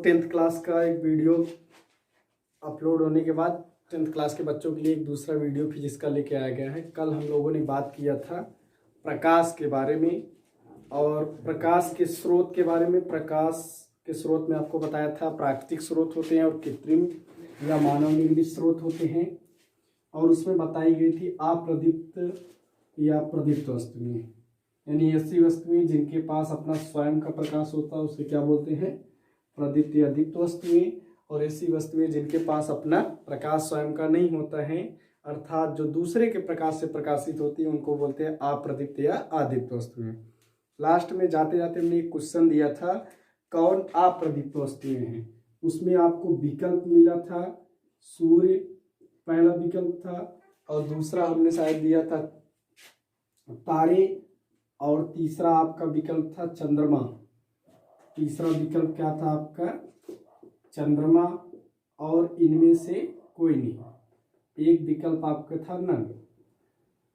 Tenth class का एक video upload होने के बाद टेंथ क्लास के बच्चों के लिए एक दूसरा वीडियो फिजिक्स का लेके आया गया है। कल हम लोगों ने बात किया था प्रकाश के बारे में और प्रकाश के स्रोत के बारे में। प्रकाश के स्रोत में आपको बताया था प्राकृतिक स्रोत होते हैं और कृत्रिम या मानव निर्मित स्रोत होते हैं, और उसमें बताई गई थी अप्रदीप्त या प्रदीप्त वस्तुएं, यानी ऐसी वस्तुएं जिनके पास अपना स्वयं का प्रकाश होता है उसे क्या बोलते हैं, प्रदीप्त या दीप्त वस्तुएं। और ऐसी वस्तुएं जिनके पास अपना प्रकाश स्वयं का नहीं होता है, अर्थात जो दूसरे के प्रकाश से प्रकाशित होती है, उनको बोलते हैं अप्रदीप्त या अदीप्त वस्तुएं। लास्ट में जाते जाते हमने एक क्वेश्चन दिया था कौन अप्रदीप्त वस्तुएं हैं। उसमें आपको विकल्प मिला था सूर्य पहला विकल्प था, और दूसरा हमने शायद दिया था तारे, और तीसरा आपका विकल्प था चंद्रमा। तीसरा विकल्प क्या था आपका, चंद्रमा, और इनमें से कोई नहीं। एक विकल्प आपका था नन।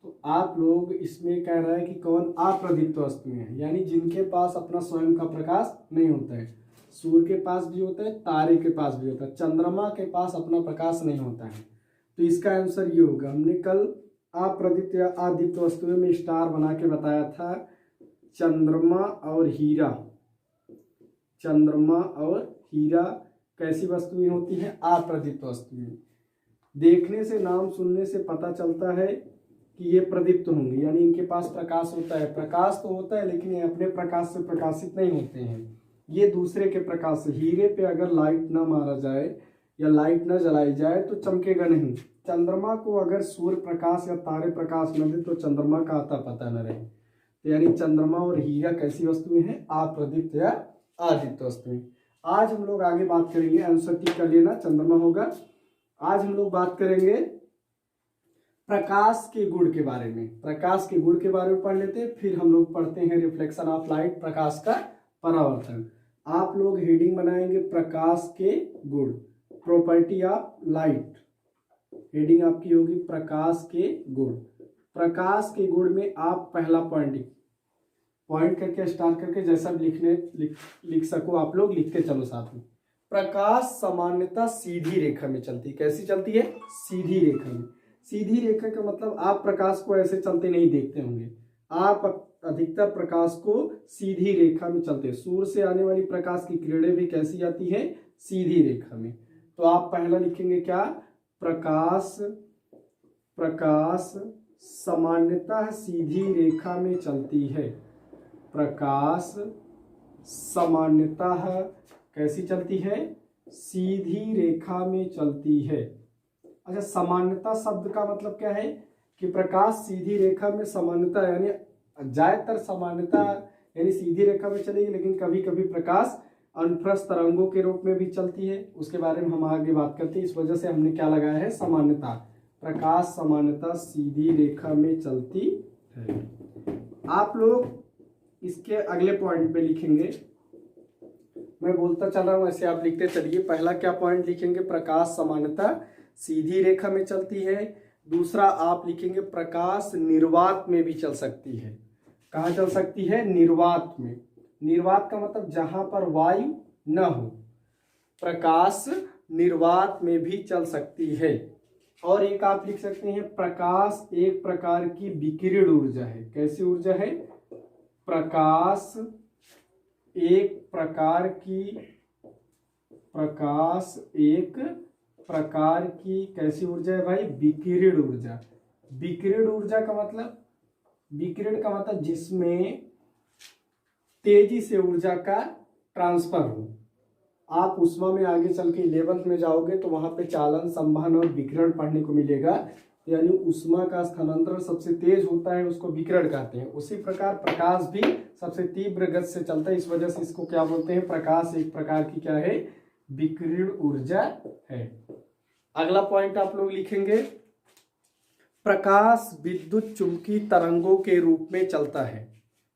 तो आप लोग इसमें कह रहे हैं कि कौन अप्रदीप्त वस्तुएं हैं, यानी जिनके पास अपना स्वयं का प्रकाश नहीं होता है। सूर्य के पास भी होता है, तारे के पास भी होता है, चंद्रमा के पास अपना प्रकाश नहीं होता है। तो इसका आंसर ये होगा। हमने कल अप्रदीप्त या अदीप्त वस्तुएं में स्टार बना के बताया था चंद्रमा और हीरा। चंद्रमा और हीरा कैसी वस्तुएं होती हैं, अप्रदीप्त वस्तुएं। देखने से, नाम सुनने से पता चलता है कि ये प्रदीप्त होंगे, यानी इनके पास प्रकाश होता है। प्रकाश तो होता है लेकिन ये अपने प्रकाश से प्रकाशित नहीं होते हैं, ये दूसरे के प्रकाश से। हीरे पे अगर लाइट न मारा जाए या लाइट न जलाई जाए तो चमकेगा नहीं। चंद्रमा को अगर सूर्य प्रकाश या तारे प्रकाश न दे तो चंद्रमा का आता पता न रहे। तो यानी चंद्रमा और हीरा कैसी वस्तुएं हैं, अप्रदीप्त या अदीप्त वस्तुएं। आज हम लोग आगे बात करेंगे, आंसर टिक कर लेना, चंद्रमा होगा। आज हम लोग बात करेंगे प्रकाश के गुण के बारे में। प्रकाश के गुण के बारे में पढ़ लेते हैं, फिर हम लोग पढ़ते हैं रिफ्लेक्शन ऑफ लाइट, प्रकाश का परावर्तन। आप लोग हेडिंग बनाएंगे प्रकाश के गुण, प्रॉपर्टी ऑफ लाइट। हेडिंग आपकी होगी प्रकाश के गुण। प्रकाश के गुण में आप पहला पॉइंट करके स्टार्ट करके जैसा भी लिख सको आप लोग लिख के चलो साथ में। प्रकाश सामान्यतः सीधी रेखा में चलती है। कैसी चलती है, सीधी रेखा में। सीधी रेखा का मतलब आप प्रकाश को ऐसे चलते नहीं देखते होंगे, आप अधिकतर प्रकाश को सीधी रेखा में चलते हैं। सूर्य से आने वाली प्रकाश की किरणें भी कैसी आती है, सीधी रेखा में। तो आप पहला लिखेंगे क्या, प्रकाश सामान्यतः सीधी रेखा में चलती है। प्रकाश सामान्यतः कैसी चलती है, सीधी रेखा में चलती है। अच्छा, सामान्यता शब्द का मतलब क्या है कि प्रकाश सीधी रेखा में सामान्यता, यानी ज्यादातर सामान्यता यानी सीधी रेखा में चलेगी, लेकिन कभी कभी प्रकाश अनुप्रस्थ तरंगों के रूप में भी चलती है। उसके बारे में हम आगे बात करते हैं। इस वजह से हमने क्या लगाया है, सामान्यता। प्रकाश सामान्यता सीधी रेखा में चलती है। आप लोग इसके अगले पॉइंट पे लिखेंगे, मैं बोलता चल रहा हूं ऐसे आप लिखते चलिए। पहला क्या पॉइंट लिखेंगे, प्रकाश सामान्यता सीधी रेखा में चलती है। दूसरा आप लिखेंगे प्रकाश निर्वात में भी चल सकती है। कहाँ चल सकती है, निर्वात में। निर्वात का मतलब जहां पर वायु न हो। प्रकाश निर्वात में भी चल सकती है। और एक आप लिख सकते हैं प्रकाश एक प्रकार की विकिरण ऊर्जा है। कैसी ऊर्जा है, प्रकाश एक प्रकार की कैसी ऊर्जा है भाई, विकिरण ऊर्जा। विकिरण का मतलब जिसमें तेजी से ऊर्जा का ट्रांसफर हो। आप उष्मा में आगे चल के 11th में जाओगे तो वहां पे चालन, संवहन और विकिरण पढ़ने को मिलेगा। यानी उष्मा का स्थानांतरण सबसे तेज होता है, उसको विकिरण कहते हैं। उसी प्रकार प्रकाश भी सबसे तीव्र गति से चलता है, इस वजह से इसको क्या बोलते हैं, प्रकाश एक प्रकार की क्या है, विकिरण ऊर्जा है। अगला पॉइंट आप लोग लिखेंगे प्रकाश विद्युत चुंबकीय तरंगों के रूप में चलता है।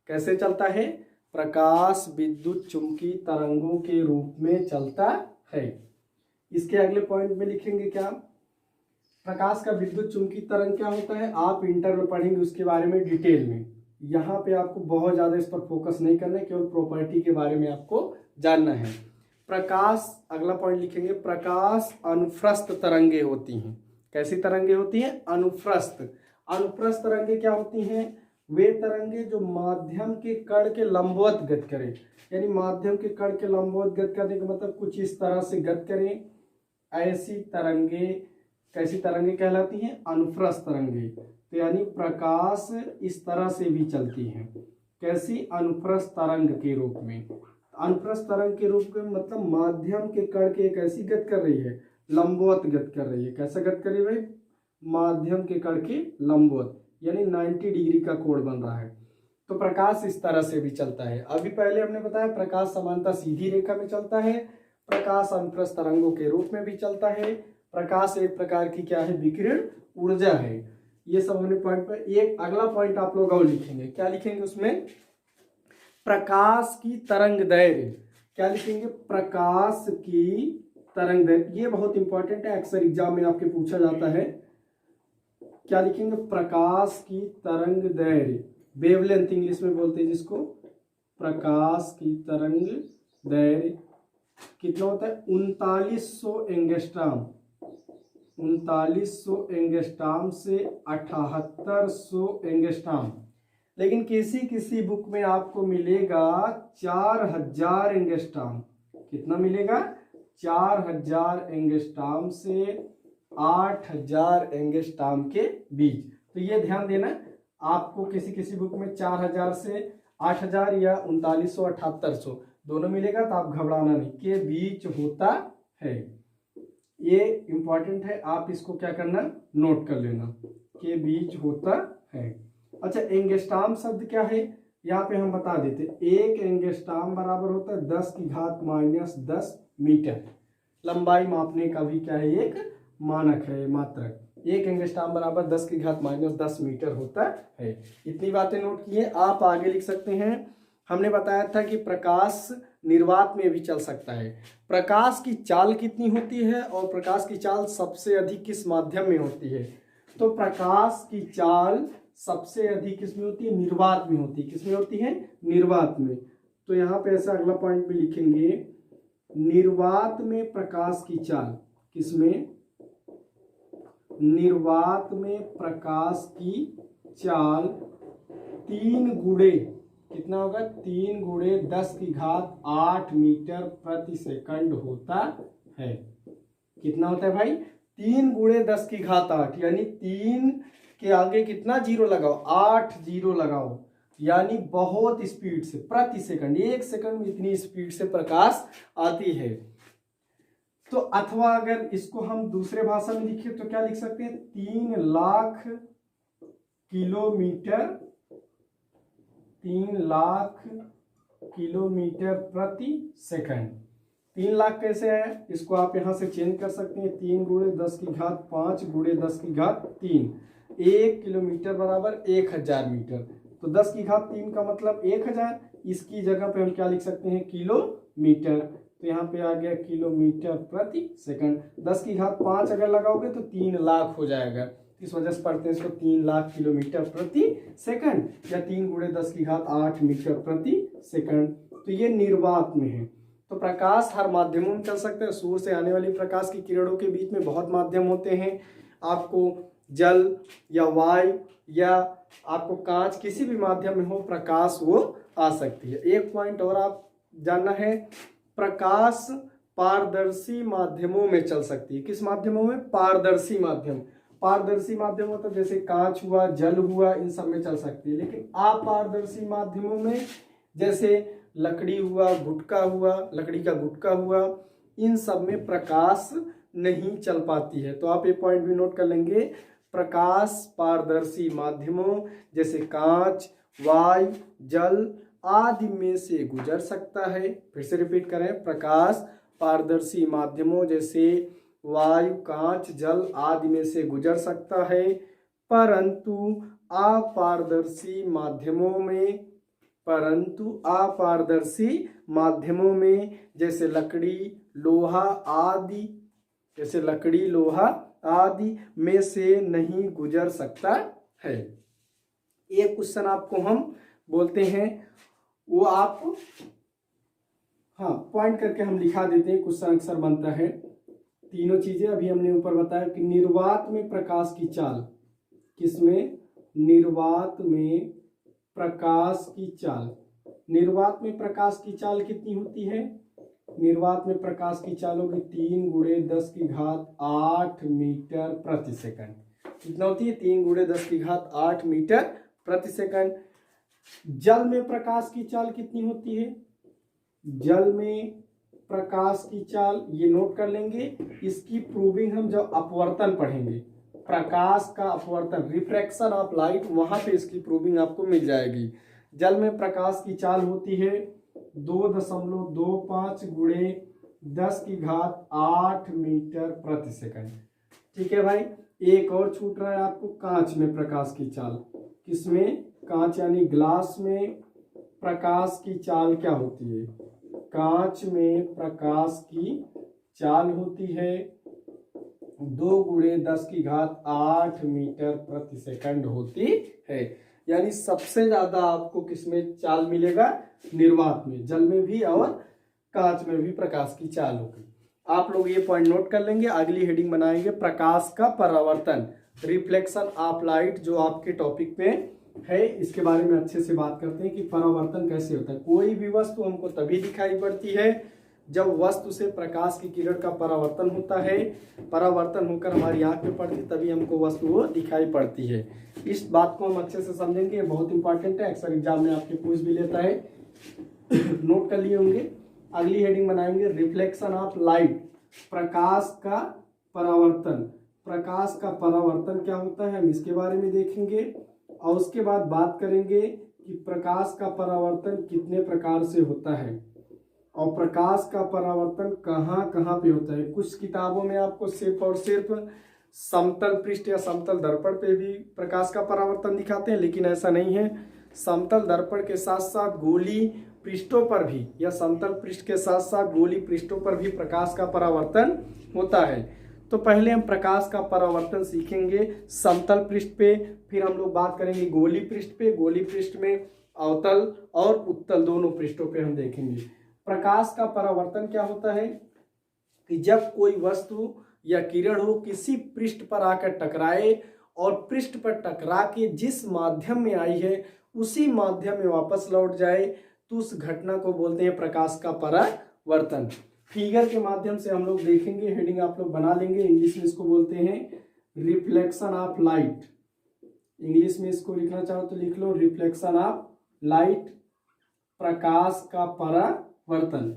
कैसे चलता है, प्रकाश विद्युत चुंबकीय तरंगों के रूप में चलता है। इसके अगले पॉइंट में लिखेंगे क्या, प्रकाश का विद्युत चुंबकीय तरंग क्या होता है। आप इंटर में पढ़ेंगे उसके बारे में डिटेल में। यहाँ पे आपको बहुत ज्यादा इस पर फोकस नहीं करना है, केवल प्रॉपर्टी के बारे में आपको जानना है। प्रकाश, अगला पॉइंट लिखेंगे, प्रकाश अनुप्रस्थ तरंगे होती हैं। कैसी तरंगे होती हैं? अनुप्रस्थ। अनुप्रस्थ तरंगे क्या होती हैं? वे तरंगे जो माध्यम के कण के लंबवत गति करें, यानी माध्यम के कण के लंबवत गति करने का मतलब कुछ इस तरह से गति करें, ऐसी तरंगे कैसी तरंगे कहलाती हैं? अनुप्रस्थ तरंगे। तो यानी प्रकाश इस तरह से भी चलती है, कैसी? अनुप्रस्थ तरंग के रूप में। अनुप्रस्थ तरंग के रूप में मतलब माध्यम के कण के एक ऐसी गति कर रही है, लंबवत गति कर रही है। कैसा गति कर रही है भाई? माध्यम के कण के लंबवत, यानी 90 डिग्री का कोण बन रहा है। तो प्रकाश इस तरह से भी चलता है। अभी पहले हमने बताया प्रकाश सामान्यतः सीधी रेखा में चलता है, प्रकाश अनुप्रस्थ तरंगों के रूप में भी चलता है। प्रकाश एक प्रकार की क्या है? विकिरण ऊर्जा है। ये सब हमने पॉइंट पर। एक अगला पॉइंट आप लोग और लिखेंगे, क्या लिखेंगे उसमें? प्रकाश की तरंग दैर्घ्य। क्या लिखेंगे? प्रकाश की तरंग दैर्घ्य। ये बहुत इंपॉर्टेंट है, अक्सर एग्जाम में आपके पूछा जाता है। क्या लिखेंगे? प्रकाश की तरंग दैर्घ्य, वेवलेंथ इंग्लिश में बोलते हैं जिसको। प्रकाश की तरंग दैर्घ्य कितना होता है? 3900 एंगस्ट्रॉम। 3900 एंगस्ट्रॉम से 7800 एंगस्ट्रॉम। लेकिन किसी बुक में आपको मिलेगा 4000 एंगस्ट्रॉम। कितना मिलेगा? 4000 एंगस्ट्रॉम से 8000 एंगस्ट्रॉम के बीच। तो ये ध्यान देना, आपको किसी बुक में 4000 से 8000 या 3900 7800 दोनों मिलेगा, तो आप घबराना नहीं, के बीच होता है। ये इंपॉर्टेंट है, आप इसको क्या करना? नोट कर लेना, के बीच होता है। अच्छा, एंगस्ट्रॉम शब्द क्या है? यहाँ पे हम बता देते, एक एंगस्ट्रॉम बराबर होता है 10⁻⁻10 मीटर। लंबाई मापने का भी क्या है? एक मानक है, मात्रक। एक एंगस्ट्रॉम बराबर 10⁻⁻10 मीटर होता है। इतनी बातें नोट की है, आप आगे लिख सकते हैं। हमने बताया था कि प्रकाश निर्वात में भी चल सकता है। प्रकाश की चाल कितनी होती है और प्रकाश की चाल सबसे अधिक किस माध्यम में होती है? तो प्रकाश की चाल सबसे अधिक किसमें होती है? निर्वात में होती है। किसमें होती है? निर्वात में। तो यहाँ पे ऐसा अगला पॉइंट भी लिखेंगे, निर्वात में प्रकाश की चाल। किसमें? निर्वात में प्रकाश की चाल 3 गुणे, कितना होगा? 3 गुणे 10⁸ मीटर प्रति सेकंड होता है। कितना होता है भाई? 3 गुणे 10⁸, यानी 3 के आगे कितना जीरो लगाओ? 8 जीरो लगाओ, यानी बहुत स्पीड से प्रति सेकंड, 1 सेकंड में इतनी स्पीड से प्रकाश आती है। तो अथवा अगर इसको हम दूसरे भाषा में लिखे तो क्या लिख सकते हैं? 3 लाख किलोमीटर, 3 लाख किलोमीटर प्रति सेकंड। 3 लाख कैसे है? इसको आप यहां से चेंज कर सकते हैं, 3 गुणे 10⁵5 गुणे 10⁵3। 1 किलोमीटर बराबर 1000 मीटर। तो 10⁵3 का मतलब 1000, इसकी जगह पे हम क्या लिख सकते हैं? किलोमीटर। तो यहाँ पे आ गया किलोमीटर प्रति सेकंड। 10⁵5 अगर लगाओगे तो 3 लाख हो जाएगा, इस वजह से पढ़ते हैं इसको 3 लाख किलोमीटर प्रति सेकंड, या 3 गुणे 10⁸ मीटर प्रति सेकंड। तो ये निर्वात में है। तो प्रकाश हर माध्यमों में चल सकता है। सूर्य से आने वाली प्रकाश की किरणों के बीच में बहुत माध्यम होते हैं। आपको जल या वायु या आपको कांच, किसी भी माध्यम में हो प्रकाश वो आ सकती है। एक पॉइंट और आप जानना है, प्रकाश पारदर्शी माध्यमों में चल सकती है। किस माध्यमों में? पारदर्शी माध्यम। पारदर्शी माध्यम होता है जैसे कांच हुआ, जल हुआ, इन सब में चल सकती है। लेकिन अपारदर्शी माध्यमों में जैसे लकड़ी हुआ, गुटका हुआ, लकड़ी का गुटका हुआ, इन सब में प्रकाश नहीं चल पाती है। तो आप ये पॉइंट भी नोट कर लेंगे, प्रकाश पारदर्शी माध्यमों जैसे कांच, वायु, जल आदि में से गुजर सकता है। फिर से रिपीट करें, प्रकाश पारदर्शी माध्यमों जैसे वायु, कांच, जल आदि में से गुजर सकता है, परंतु अपारदर्शी माध्यमों में जैसे लकड़ी, लोहा आदि में से नहीं गुजर सकता है। एक क्वेश्चन आपको हम बोलते हैं, वो आप हाँ, पॉइंट करके हम लिखा देते हैं, क्वेश्चन आंसर बनता है। तीनों चीजें अभी हमने ऊपर बताया कि निर्वात में प्रकाश की चाल, किसमें? निर्वात में प्रकाश की चाल। निर्वात में प्रकाश की चाल कितनी होती है? निर्वात में प्रकाश की चाल होगी 3 × 10⁸ मीटर प्रति सेकंड। कितना होती है? 3 × 10⁸ मीटर प्रति सेकंड। जल में प्रकाश की चाल कितनी होती है? जल में प्रकाश की चाल, ये नोट कर लेंगे, इसकी प्रूविंग हम जब अपवर्तन पढ़ेंगे, प्रकाश का अपवर्तन, रिफ्रैक्शन ऑफ लाइट, वहां पे इसकी प्रूविंग आपको मिल जाएगी। जल में प्रकाश की चाल होती है 2.25 × 10⁸ मीटर प्रति सेकंड। ठीक है भाई। एक और छूट रहा है आपको, कांच में प्रकाश की चाल। किसमें? कांच यानी ग्लास में प्रकाश की चाल क्या होती है? कांच में प्रकाश की चाल होती है 2 × 10⁸ मीटर प्रति सेकंड होती है। यानी सबसे ज्यादा आपको किसमें चाल मिलेगा? निर्वात में। जल में भी और कांच में भी प्रकाश की चाल होगी। आप लोग ये पॉइंट नोट कर लेंगे। अगली हेडिंग बनाएंगे प्रकाश का परावर्तन, रिफ्लेक्शन ऑफ लाइट, जो आपके टॉपिक पे है। इसके बारे में अच्छे से बात करते हैं कि परावर्तन कैसे होता है। कोई भी वस्तु हमको तभी दिखाई पड़ती है जब वस्तु से प्रकाश की किरण का परावर्तन होता है, परावर्तन होकर हमारी आंख में पड़ती, तभी हमको वस्तु वो दिखाई पड़ती है। इस बात को हम अच्छे से समझेंगे, ये बहुत इंपॉर्टेंट है, अक्सर एग्जाम में आपके पूछ भी लेता है। नोट कर लिए होंगे। अगली हेडिंग बनाएंगे रिफ्लेक्शन ऑफ लाइट, प्रकाश का परावर्तन। प्रकाश का परावर्तन क्या होता है, हम इसके बारे में देखेंगे और उसके बाद बात करेंगे कि प्रकाश का परावर्तन कितने प्रकार से होता है और प्रकाश का परावर्तन कहाँ कहाँ पे होता है। कुछ किताबों में आपको सिर्फ और सिर्फ समतल पृष्ठ या समतल दर्पण पे भी प्रकाश का परावर्तन दिखाते हैं, लेकिन ऐसा नहीं है। समतल दर्पण के साथ साथ गोली पृष्ठों पर भी या समतल पृष्ठ के साथ साथ गोली पृष्ठों पर भी प्रकाश का परावर्तन होता है। तो पहले हम प्रकाश का परावर्तन सीखेंगे समतल पृष्ठ पे, फिर हम लोग बात करेंगे गोली पृष्ठ पे। गोली पृष्ठ में अवतल और उत्तल दोनों पृष्ठों पे हम देखेंगे। प्रकाश का परावर्तन क्या होता है कि जब कोई वस्तु या किरण हो किसी पृष्ठ पर आकर टकराए और पृष्ठ पर टकरा के जिस माध्यम में आई है उसी माध्यम में वापस लौट जाए, तो उस घटना को बोलते हैं प्रकाश का परावर्तन। फिगर के माध्यम से हम लोग देखेंगे, हेडिंग आप लोग बना लेंगे। इंग्लिश में इसको बोलते हैं रिफ्लेक्शन ऑफ लाइट। इंग्लिश में इसको लिखना चाहो तो लिख लो, रिफ्लेक्शन ऑफ लाइट, प्रकाश का परावर्तन।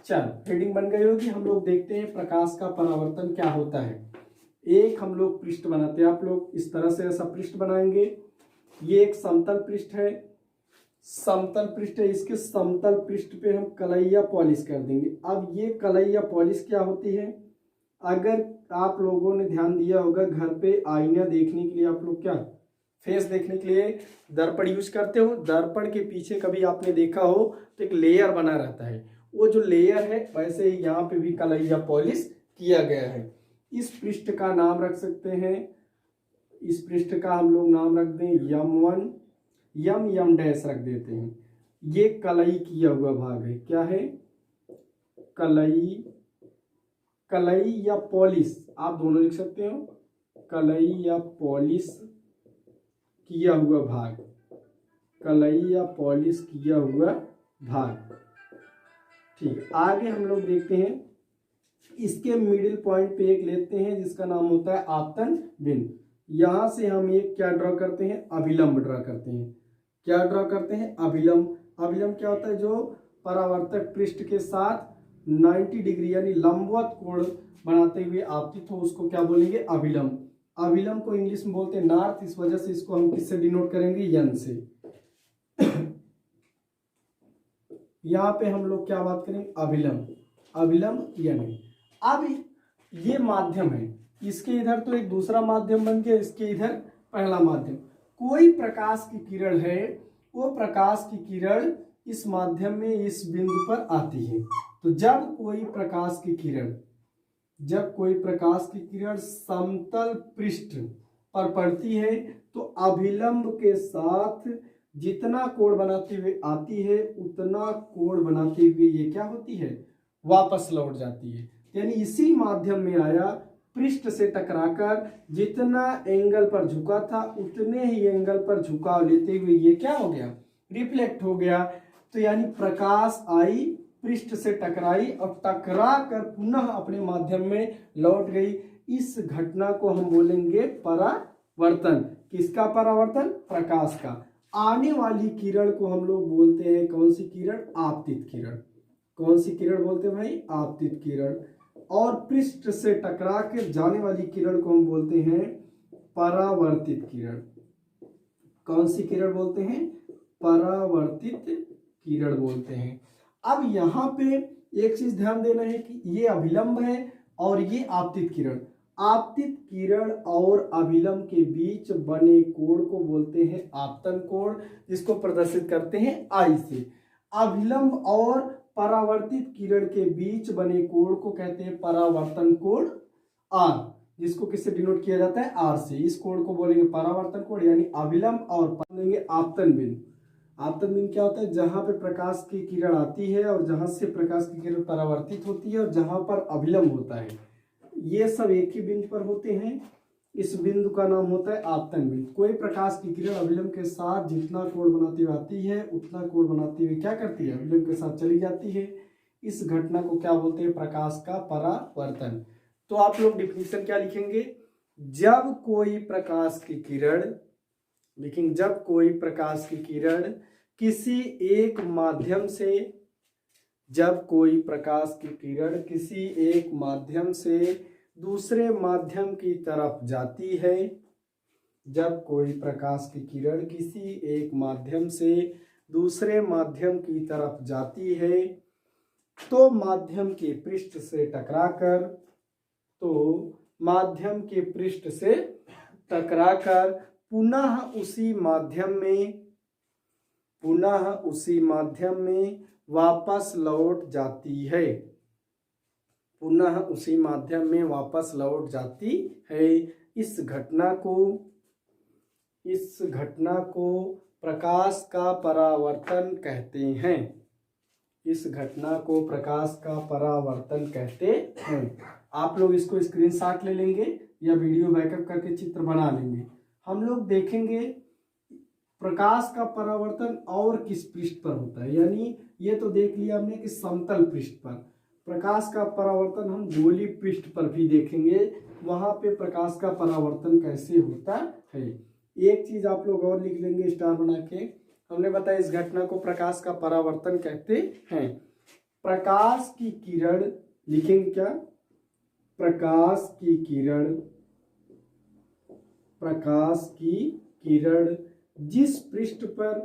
चल, हेडिंग बन गई होगी। हम लोग देखते हैं प्रकाश का परावर्तन क्या होता है। एक हम लोग पृष्ठ बनाते हैं, आप लोग इस तरह से ऐसा पृष्ठ बनाएंगे। ये एक समतल पृष्ठ है, समतल पृष्ठ है, इसके समतल पृष्ठ पे हम कलैया पॉलिश कर देंगे। अब ये कलैया पॉलिश क्या होती है, अगर आप लोगों ने ध्यान दिया होगा घर पे आईना देखने के लिए आप लोग क्या फेस देखने के लिए दर्पण यूज करते हो। दर्पण के पीछे कभी आपने देखा हो तो एक लेयर बना रहता है, वो जो लेयर है वैसे ही यहाँ पे भी कलैया पॉलिश किया गया है। इस पृष्ठ का नाम रख सकते हैं, इस पृष्ठ का हम लोग नाम रख दें M1, M डैश रख देते हैं। ये कलई किया हुआ भाग है, क्या है, कलई, कलई या पॉलिश आप दोनों लिख सकते हो, कलई या पॉलिश किया हुआ भाग, कलई या पॉलिश किया हुआ भाग। ठीक है, आगे हम लोग देखते हैं, इसके मिडिल पॉइंट पे एक लेते हैं जिसका नाम होता है आपतन बिंदु। यहां से हम एक क्या ड्रॉ करते हैं, अभिलंब ड्रॉ करते हैं। क्या ड्रॉ करते हैं, अभिलंब। अभिलंब क्या होता है, जो परावर्तक पृष्ठ के साथ 90 डिग्री यानी लंबवत कोण बनाते हुए आपतित हो, उसको क्या बोलेंगे, अभिलंब। अभिलंब को इंग्लिश में बोलते हैं नॉर्थ, इस वजह से इसको हम किससे डिनोट करेंगे, यन से। यहाँ पे हम लोग क्या बात करेंगे, अभिलंब, अभिलंब यन। अब ये माध्यम है, इसके इधर तो एक दूसरा माध्यम बन गया, इसके इधर पहला माध्यम। कोई प्रकाश की किरण है, वो प्रकाश की किरण इस माध्यम में इस बिंदु पर आती है। तो जब कोई प्रकाश की किरण, जब कोई प्रकाश की किरण समतल पृष्ठ पर पड़ती है तो अभिलंब के साथ जितना कोण बनाते हुए आती है उतना कोण बनाते हुए ये क्या होती है, वापस लौट जाती है। यानी इसी माध्यम में आया, पृष्ठ से टकराकर जितना एंगल पर झुका था उतने ही एंगल पर झुकाव लेते हुए ये क्या हो गया, रिफ्लेक्ट हो गया। तो यानी प्रकाश आई, पृष्ठ से टकराई और टकरा कर पुनः अपने माध्यम में लौट गई। इस घटना को हम बोलेंगे परावर्तन। किसका परावर्तन, प्रकाश का। आने वाली किरण को हम लोग बोलते हैं कौन सी किरण, आपतित किरण। कौन सी किरण बोलते हैं भाई, आपतित किरण। और पृष्ठ से टकरा कर जाने वाली किरण को हम बोलते हैं परावर्तित किरण। कौन सी किरण बोलते हैं, परावर्तित किरण बोलते हैं। अब यहाँ पे एक चीज ध्यान देना है कि ये अभिलंब है और ये आपतित किरण। आपतित किरण और अभिलंब के बीच बने कोण को बोलते हैं आपतन कोण, जिसको प्रदर्शित करते हैं आई से। अभिलंब और परावर्तित किरण के बीच बने कोण को कहते हैं परावर्तन कोण आर, जिसको किससे डिनोट किया जाता है, आर से। इस कोण को बोलेंगे परावर्तन कोण, यानी अभिलंब और बोलेंगे आपतन बिंदु। आपतन बिंदु क्या होता है, जहां पे प्रकाश की किरण आती है और जहां से प्रकाश की किरण परावर्तित होती है और जहां पर अभिलंब होता है, ये सब एक ही बिंदु पर होते हैं। इस बिंदु का नाम होता है आपतन बिंदु। कोई प्रकाश की किरण अभिलंब के साथ जितना कोण बनाती हुई आती है उतना कोण बनाती हुई क्या करती है, अभिलंब के साथ चली जाती है। इस घटना को क्या बोलते हैं, प्रकाश का परावर्तन। तो आप लोग डिफिनीशन क्या लिखेंगे, जब कोई प्रकाश की किरण, लेकिन जब कोई प्रकाश की किरण किसी एक माध्यम से, जब कोई प्रकाश की किरण किसी एक माध्यम से दूसरे माध्यम की तरफ जाती है, जब कोई प्रकाश की किरण किसी एक माध्यम से दूसरे माध्यम की तरफ जाती है तो माध्यम के पृष्ठ से टकराकर, तो माध्यम के पृष्ठ से टकराकर पुनः उसी माध्यम में वापस लौट जाती है, पुनः उसी माध्यम में वापस लौट जाती है। इस घटना को प्रकाश का परावर्तन कहते हैं। इस घटना को प्रकाश का परावर्तन कहते हैं। आप लोग इसको स्क्रीनशॉट ले लेंगे या वीडियो बैकअप करके चित्र बना लेंगे। हम लोग देखेंगे प्रकाश का परावर्तन और किस पृष्ठ पर होता है। यानी ये तो देख लिया हमने कि समतल पृष्ठ पर। प्रकाश का परावर्तन हम गोलीय पृष्ठ पर भी देखेंगे, वहां पे प्रकाश का परावर्तन कैसे होता है। एक चीज आप लोग और लिख लेंगे स्टार बना के, हमने बताया इस घटना को प्रकाश का परावर्तन कहते हैं। प्रकाश की किरण लिखेंगे क्या, प्रकाश की किरण जिस पृष्ठ पर,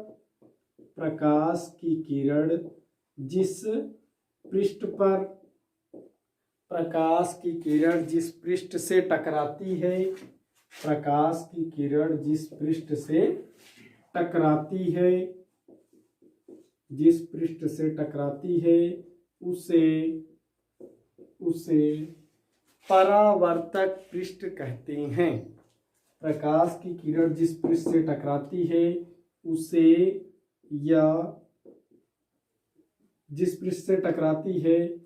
प्रकाश की किरण जिस पृष्ठ पर, प्रकाश की किरण जिस पृष्ठ से टकराती है, प्रकाश की किरण जिस पृष्ठ से टकराती है, जिस पृष्ठ से टकराती है उसे परावर्तक पृष्ठ कहते हैं। प्रकाश की किरण जिस पृष्ठ से टकराती है उसे, या जिस पृष्ठ से टकराती है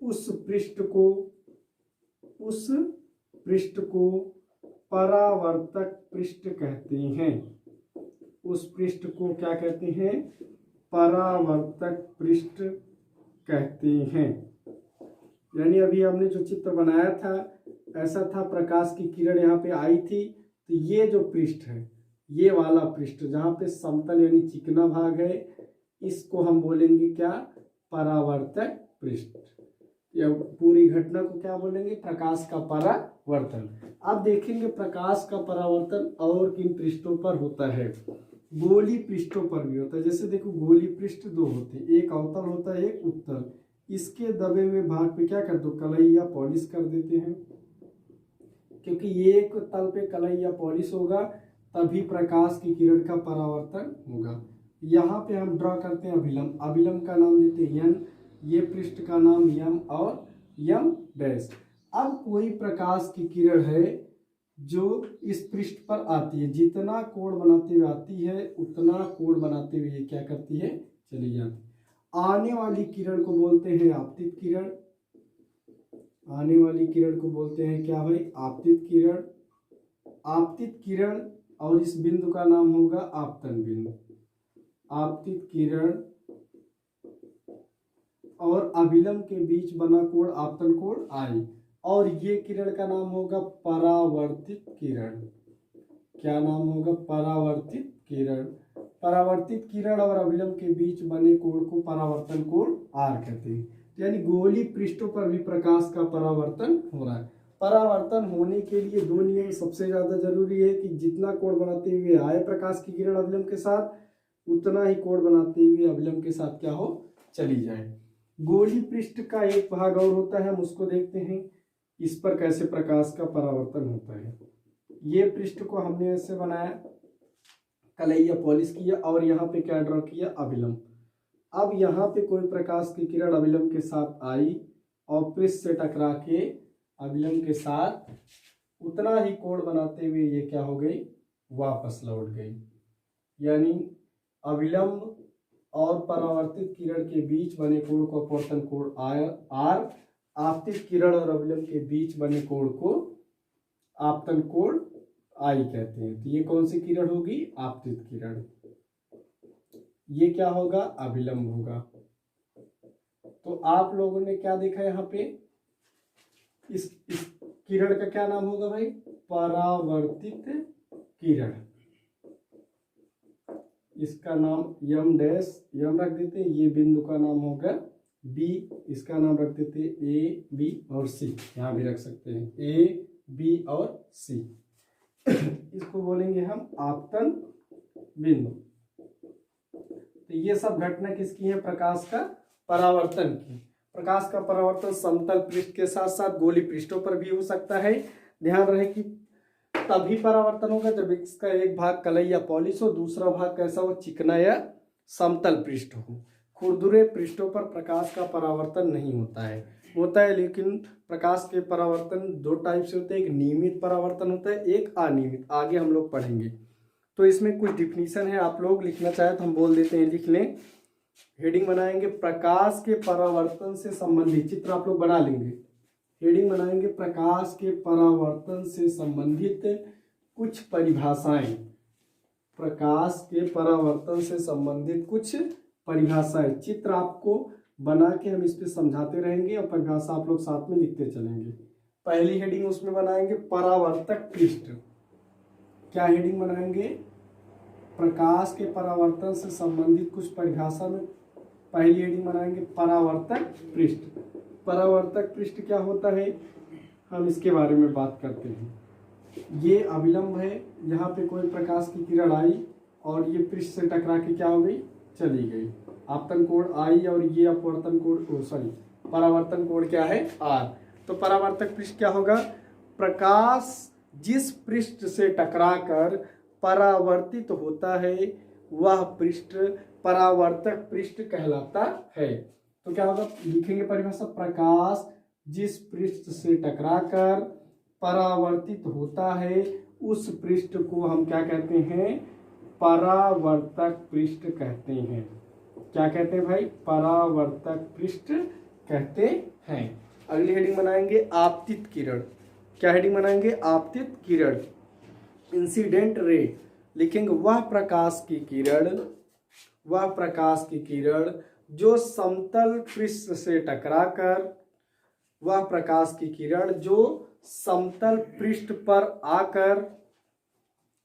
उस पृष्ठ को परावर्तक पृष्ठ कहते हैं। उस पृष्ठ को क्या कहते हैं, परावर्तक पृष्ठ कहते हैं। यानी अभी हमने जो चित्र बनाया था ऐसा था, प्रकाश की किरण यहाँ पे आई थी तो ये जो पृष्ठ है, ये वाला पृष्ठ जहाँ पे समतल यानी चिकना भाग है, इसको हम बोलेंगे क्या, परावर्तक पृष्ठ। या पूरी घटना को क्या बोलेंगे, प्रकाश का परावर्तन। अब देखेंगे प्रकाश का परावर्तन और किन पृष्ठों पर होता है। गोलीय पृष्ठों पर भी होता है। जैसे देखो गोलीय पृष्ठ दो होते हैं, एक अवतल होता है एक उत्तल। इसके दबे हुए भाग पे क्या कर दो, कलई या पॉलिश कर देते हैं, क्योंकि ये एक तल पे कलई या पॉलिश होगा तभी प्रकाश की किरण का परावर्तन होगा। यहाँ पे हम ड्रॉ करते हैं अभिलंब, अभिलंब का नाम देते हैं यन, ये पृष्ठ का नाम यम और यम डैश। अब कोई प्रकाश की किरण है जो इस पृष्ठ पर आती है, जितना कोण बनाते हुए आती है उतना कोण बनाते हुए ये क्या करती है, चली जाती। आने वाली किरण को बोलते हैं आपतित किरण। आने वाली किरण को बोलते हैं क्या भाई, आपतित किरण। आपतित किरण और इस बिंदु का नाम होगा आपतन बिंदु। आपतित किरण और अभिलंब के बीच बना कोण आपतन कोण आई, और ये किरण का नाम होगा परावर्तित किरण। क्या नाम होगा, परावर्तित किरण। परावर्तित किरण और अभिलंब के बीच बने कोण को परावर्तन कोण आर कहते हैं। यानी गोलीय पृष्ठों पर भी प्रकाश का परावर्तन हो रहा है। परावर्तन होने के लिए दो नियम सबसे ज्यादा जरूरी है कि जितना कोण बनाते हुए आए प्रकाश की किरण अभिलंब के साथ, उतना ही कोण बनाते हुए अभिलंब के साथ क्या हो, चली जाए। गोलीय पृष्ठ का एक भाग और होता है, हम उसको देखते हैं इस पर कैसे प्रकाश का परावर्तन होता है। ये पृष्ठ को हमने ऐसे बनाया, कलैया पॉलिश किया और यहाँ पे क्या ड्रॉ किया, अभिलंब। अब यहाँ पे कोई प्रकाश की किरण अभिलंब के साथ आई और पृष्ठ से टकरा के अभिलंब के साथ उतना ही कोण बनाते हुए ये क्या हो गई, वापस लौट गई। यानी अभिलंब और परावर्तित किरण के बीच बने कोण को अपवर्तन कोण आर, आपतित किरण और अभिलंब के बीच बने कोण को आपतन कोण आई कहते हैं। तो ये कौन सी किरण होगी, आपतित किरण। ये क्या होगा, अभिलंब होगा। तो आप लोगों ने क्या देखा यहाँ पे, इस किरण का क्या नाम होगा भाई, परावर्तित किरण। इसका नाम यम डैश यम रख देते हैं, ये बिंदु का नाम होगा बी, इसका नाम रख देते हैं ए बी और सी, यहाँ भी रख सकते हैं ए बी और सी। इसको बोलेंगे हम आपतन बिंदु। तो ये सब घटना किसकी है, प्रकाश का परावर्तन की। प्रकाश का परावर्तन समतल पृष्ठ के साथ साथ गोलीय पृष्ठों पर भी हो सकता है। ध्यान रहे कि तभी परावर्तन होगा जब इसका एक भाग कलई या पॉलिश हो, दूसरा भाग कैसा हो, चिकना या समतल पृष्ठ हो। खुरदुरे पृष्ठों पर प्रकाश का परावर्तन नहीं होता है, लेकिन प्रकाश के परावर्तन दो टाइप से होते हैं, एक नियमित परावर्तन होता है, एक अनियमित। आगे हम लोग पढ़ेंगे। तो इसमें कुछ डिफिनीशन है, आप लोग लिखना चाहे तो हम बोल देते हैं, लिख लें। हेडिंग बनाएंगे प्रकाश के परावर्तन से संबंधित, चित्र आप लोग बना लेंगे। हेडिंग बनाएंगे प्रकाश के परावर्तन से संबंधित कुछ परिभाषाएं। प्रकाश के परावर्तन से संबंधित कुछ परिभाषाएं, चित्र आपको बना के हम इस पे समझाते रहेंगे और परिभाषा आप लोग साथ में लिखते चलेंगे। पहली हेडिंग उसमें बनाएंगे परावर्तक पृष्ठ। क्या हेडिंग बनाएंगे, प्रकाश के परावर्तन से संबंधित कुछ परिभाषा में पहली हेडिंग बनाएंगे परावर्तक पृष्ठ। परावर्तक पृष्ठ क्या होता है, हम इसके बारे में बात करते हैं। ये अभिलंब है, यहाँ पे कोई प्रकाश की किरण आई और ये पृष्ठ से टकरा के क्या हो गई, चली गई। आपतन कोण आई और ये अपवर्तन कोण परावर्तन कोण क्या है, आर। तो परावर्तक पृष्ठ क्या होगा, प्रकाश जिस पृष्ठ से टकराकर परावर्तित होता है वह पृष्ठ परावर्तक पृष्ठ कहलाता है। तो क्या होगा, लिखेंगे परिभाषा, प्रकाश जिस पृष्ठ से टकराकर परावर्तित होता है उस पृष्ठ को हम क्या कहते हैं, परावर्तक पृष्ठ कहते हैं। क्या कहते हैं भाई, परावर्तक पृष्ठ कहते हैं। अगली हेडिंग बनाएंगे आपतित किरण। क्या हेडिंग बनाएंगे, आपतित किरण। इंसिडेंट रे, लिखेंगे वह प्रकाश की किरण, वह प्रकाश की किरण जो समतल पृष्ठ से टकराकर, वह प्रकाश की किरण जो समतल पृष्ठ पर आकर,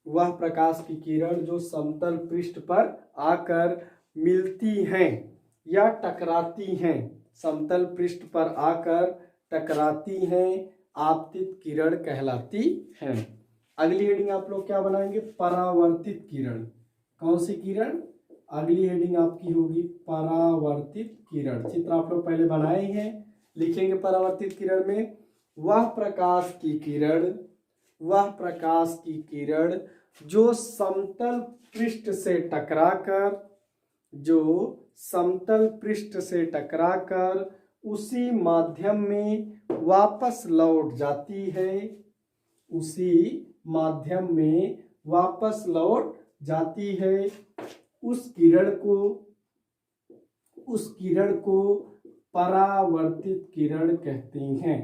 वह प्रकाश की किरण जो समतल पृष्ठ पर आकर मिलती हैं या टकराती हैं, समतल पृष्ठ पर आकर टकराती हैं, आपतित किरण कहलाती हैं। अगली हेडिंग आप लोग क्या बनाएंगे, परावर्तित किरण। कौन सी किरण, अगली हेडिंग आपकी होगी परावर्तित किरण। चित्र आप लोग पहले बनाए ही हैं, लिखेंगे परावर्तित किरण में वह प्रकाश की किरण, वह प्रकाश की किरण जो समतल पृष्ठ से टकराकर, जो समतल पृष्ठ से टकराकर उसी माध्यम में वापस लौट जाती है, उसी माध्यम में वापस लौट जाती है। उस किरण को परावर्तित किरण कहते हैं।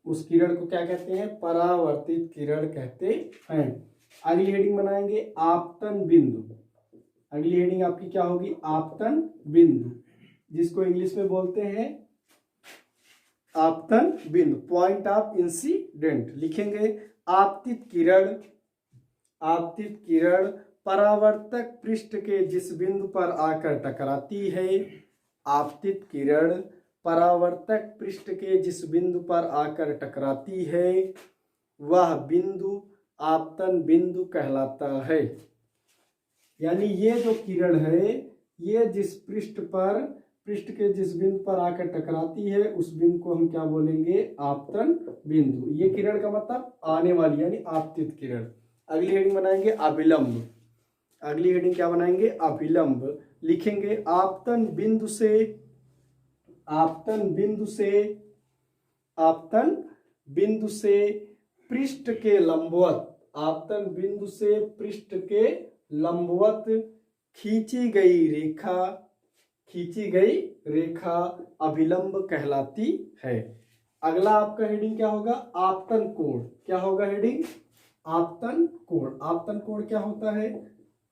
उस किरण को क्या कहते हैं? परावर्तित किरण कहते हैं। अगली हेडिंग बनाएंगे आपतन बिंदु। अगली हेडिंग आपकी क्या होगी? आपतन बिंदु, जिसको इंग्लिश में बोलते हैं आपतन बिंदु, पॉइंट ऑफ इंसिडेंट। लिखेंगे आपतित किरण परावर्तक पृष्ठ के जिस बिंदु पर आकर टकराती है। आपतित किरण परावर्तक पृष्ठ के जिस बिंदु पर आकर टकराती है वह बिंदु आपतन बिंदु कहलाता है। यानी ये जो किरण है, ये जिस पृष्ठ के जिस बिंदु पर आकर टकराती है उस बिंदु को हम क्या बोलेंगे? आपतन बिंदु। ये किरण का मतलब आने वाली, यानी आपतित किरण। अगली हेडिंग बनाएंगे अभिलंब। अगली हेडिंग क्या बनाएंगे? अभिलंब। लिखेंगे आपतन बिंदु से पृष्ठ के लंबवत। आपतन बिंदु से पृष्ठ के लंबवत खींची गई रेखा अभिलंब कहलाती है। अगला आपका हेडिंग क्या होगा? आपतन कोण। क्या होगा हेडिंग? आपतन कोण। आपतन कोण क्या होता है?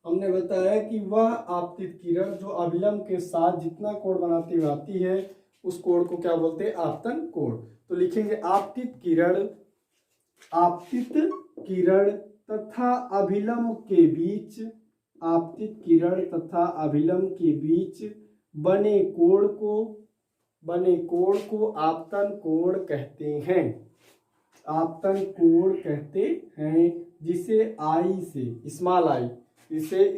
हमने बताया कि वह आपतित किरण जो अभिलंब के साथ जितना कोण बनाती हुई आती है उस कोण को क्या बोलते हैं? आपतन कोण। तो लिखेंगे आपतित किरण तथा अभिलंब के बीच, आपतित किरण तथा अभिलंब के बीच बने कोण को आपतन कोण कहते हैं। आपतन कोण कहते हैं, जिसे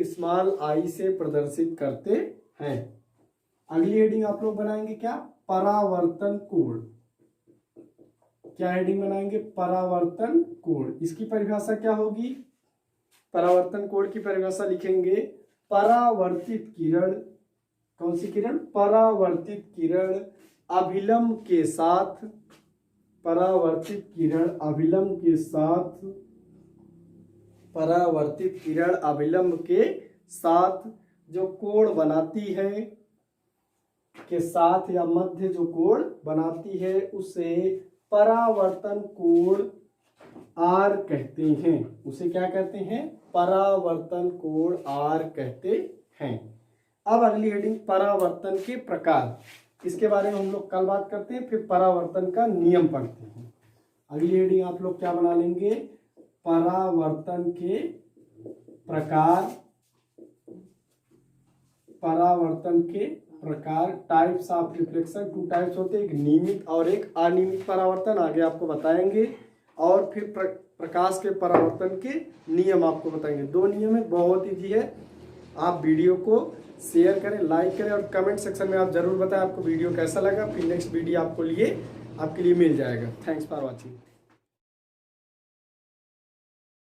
स्मॉल आई से प्रदर्शित करते हैं। अगली हेडिंग आप लोग बनाएंगे क्या? परावर्तन कोण। क्या हेडिंग बनाएंगे? परावर्तन कोण। इसकी परिभाषा क्या होगी? परावर्तन कोण की परिभाषा लिखेंगे परावर्तित किरण। कौन सी किरण? परावर्तित किरण अभिलंब के साथ, परावर्तित किरण अभिलंब के साथ जो कोण बनाती है के साथ या मध्य जो कोण बनाती है उसे परावर्तन कोण आर कहते हैं। उसे क्या कहते हैं? परावर्तन कोण आर कहते हैं। अब अगली हेडिंग परावर्तन के प्रकार। इसके बारे में हम लोग कल बात करते हैं, फिर परावर्तन का नियम पढ़ते हैं। अगली हेडिंग आप लोग क्या बना लेंगे? परावर्तन के प्रकार। परावर्तन के प्रकार, टाइप्स ऑफ रिफ्लेक्शन। 2 टाइप्स होते हैं, एक नियमित और एक अनियमित परावर्तन, आगे आपको बताएंगे। और फिर प्रकाश के परावर्तन के नियम आपको बताएंगे। 2 नियम है, बहुत ईजी है। आप वीडियो को शेयर करें, लाइक करें और कमेंट सेक्शन में आप जरूर बताएं आपको वीडियो कैसा लगा। फिर नेक्स्ट वीडियो आपके लिए मिल जाएगा। Thanks for watching.